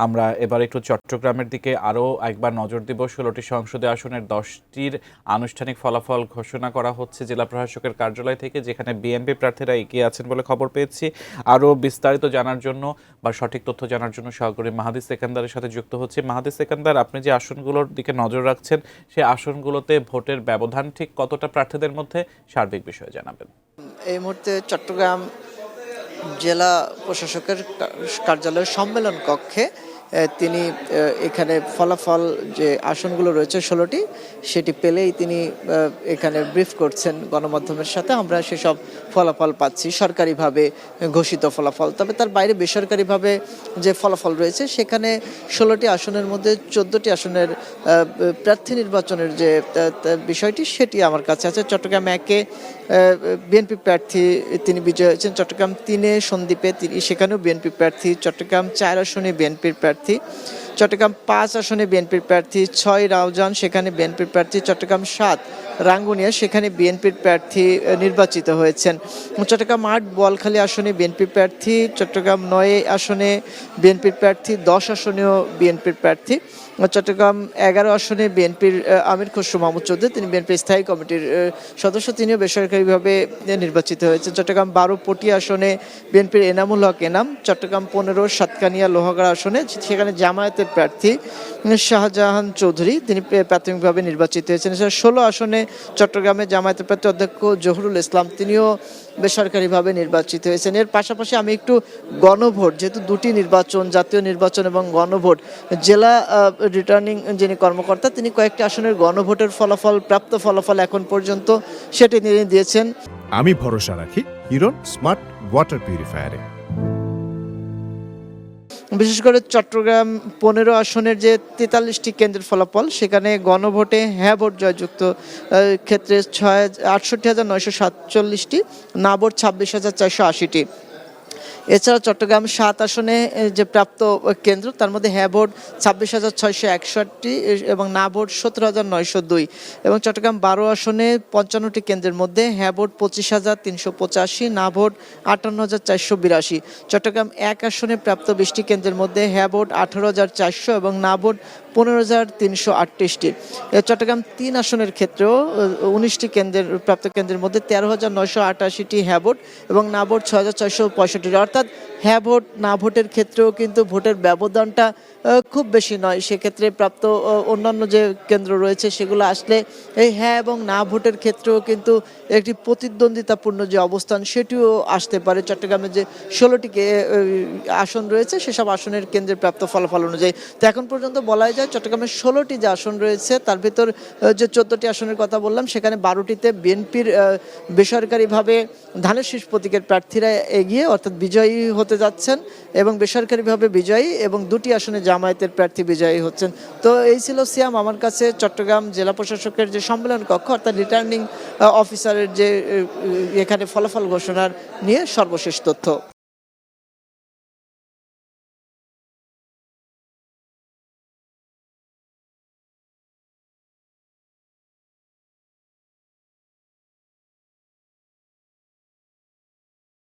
আমরা এবার একটু চট্টগ্রামের দিকে আরও একবার নজর দিব। 16টি সংসদীয় আসনের 10টির আনুষ্ঠানিক ফলাফল ঘোষণা করা হচ্ছে জেলা প্রশাসকের কার্যালয় থেকে, যেখানে বিএনপি প্রার্থীরা এগিয়ে আছেন বলে খবর পেয়েছি। আরও বিস্তারিত জানার জন্য বা সঠিক তথ্য জানার জন্য সহকর্মী মাহাদি সেকেন্দারের সাথে যুক্ত হচ্ছে। মাহাদি সেকেন্দার, আপনি যে আসনগুলোর দিকে নজর রাখছেন, সেই আসনগুলোতে ভোটের ব্যবধান ঠিক কতটা প্রার্থীদের মধ্যে, সার্বিক বিষয়ে জানাবেন। এই মুহূর্তে চট্টগ্রাম জেলা প্রশাসকের কার্যালয়ের সম্মেলন কক্ষে তিনি এখানে ফলাফল যে আসনগুলো রয়েছে 16টি, সেটি পেলেই তিনি এখানে ব্রিফ করছেন গণমাধ্যমের সাথে। আমরা সেসব ফলাফল পাচ্ছি সরকারিভাবে ঘোষিত ফলাফল, তবে তার বাইরে বেসরকারিভাবে যে ফলাফল রয়েছে সেখানে 16টি আসনের মধ্যে 14টি আসনের প্রার্থী নির্বাচনের যে বিষয়টি সেটি আমার কাছে আছে। চট্টগ্রাম 1-এ বিএনপি প্রার্থী তিনি বিজয় হয়েছেন। চট্টগ্রাম 3-এ সন্দ্বীপে সেখানেও বিএনপি প্রার্থী। চট্টগ্রাম 4 আসনে বিএনপির প্রার্থী। চট্টগ্রাম 5 আসনে বিএনপির প্রার্থী। 6 রাউজান, সেখানে বিএনপির প্রার্থী। চট্টগ্রাম 7 রাঙ্গুনিয়া, সেখানে বিএনপির প্রার্থী নির্বাচিত হয়েছেন। চট্টগ্রাম 8 বোয়ালখালী আসনে বিএনপি প্রার্থী। চট্টগ্রাম 9 আসনে বিএনপির প্রার্থী। 10 আসনেও বিএনপির প্রার্থী। চট্টগ্রাম 11 আসনে বিএনপির আমির খসরু মাহমুদ চৌধুরী, তিনি বিএনপির স্থায়ী কমিটির সদস্য, তিনিও বেসরকারিভাবে নির্বাচিত হয়েছেন। চট্টগ্রাম 12 পটিয়া আসনে বিএনপির এনামুল হক এনাম। চট্টগ্রাম 15 সাতকানিয়া লোহাগড়া আসনে সেখানে জামায়াতের প্রার্থী শাহজাহান চৌধুরী, তিনি প্রাথমিকভাবে নির্বাচিত হয়েছেন। 16 আসনে চট্টগ্রামে জামায়াতের প্রার্থী অধ্যক্ষ জহুরুল ইসলাম, তিনিও বেসরকারিভাবে নির্বাচিত হয়েছেন। এর পাশাপাশি আমি একটু গণভোট, যেহেতু দুটি নির্বাচন, জাতীয় নির্বাচন এবং গণভোট, জেলা রিটার্নিং যিনি কর্মকর্তা তিনি কয়েকটি আসনের গণভোটের প্রাপ্ত ফলাফল এখন পর্যন্ত সেটি নিয়ে দিয়েছেন। আমি ভরসা রাখি হিরন স্মার্ট ওয়াটার পিউরিফায়ারে। বিশেষ করে চট্টগ্রাম 15 আসনের যে 43টি কেন্দ্রের ফলাফল, সেখানে গণভোটে হ্যাঁ ভোট জয়যুক্ত ক্ষেত্রে 68,947টি, না ভোট 26,480টি। এছাড়া চট্টগ্রাম 7 আসনে যে প্রাপ্ত কেন্দ্র, তার মধ্যে হ্যাঁ ভোট 26,661টি এবং না ভোট 17,902। এবং চট্টগ্রাম 12 আসনে 55টি কেন্দ্রের মধ্যে হ্যাঁ ভোট 25,385, না ভোট 58,482। চট্টগ্রাম 1 আসনে প্রাপ্ত 20টি কেন্দ্রের মধ্যে হ্যাঁ ভোট 18,400 এবং না ভোট 15,338টি। চট্টগ্রাম 3 আসনের ক্ষেত্রেও 19টি প্রাপ্ত কেন্দ্রের মধ্যে 13,988টি হ্যাঁ ভোট এবং না ভোট 6,665। অর্থাৎ হ্যাঁ ভোট না ভোটের ক্ষেত্রেও কিন্তু ভোটের ব্যবধানটা খুব বেশি নয়। সেক্ষেত্রে প্রাপ্ত অন্যান্য যে কেন্দ্র রয়েছে সেগুলো আসলে এই হ্যাঁ এবং না ভোটের ক্ষেত্রেও কিন্তু একটি প্রতিদ্বন্দ্বিতাপূর্ণ যে অবস্থান সেটিও আসতে পারে। চট্টগ্রামের যে 16টি আসন রয়েছে সেসব আসনের কেন্দ্রের প্রাপ্ত ফলাফল অনুযায়ী। তো এখন পর্যন্ত বলাই যায় চট্টগ্রামের 16টি যে আসন রয়েছে তার ভিতর যে 14টি আসনের কথা বললাম, সেখানে 12টিতে বিএনপির বেসরকারিভাবে ধানের শীষ প্রতীকের প্রার্থীরা এগিয়ে, অর্থাৎ বিজয়ী হতে যাচ্ছেন এবং বেসরকারিভাবে বিজয়ী, এবং 2টি আসনে জামায়াতের প্রার্থী বিজয়ী হচ্ছেন। তো এই ছিল সিয়াম আমার কাছে চট্টগ্রাম জেলা প্রশাসকের যে সম্মেলন কক্ষ, অর্থাৎ রিটার্নিং অফিসারের যে এখানে ফলাফল ঘোষণার নিয়ে সর্বশেষ তথ্য।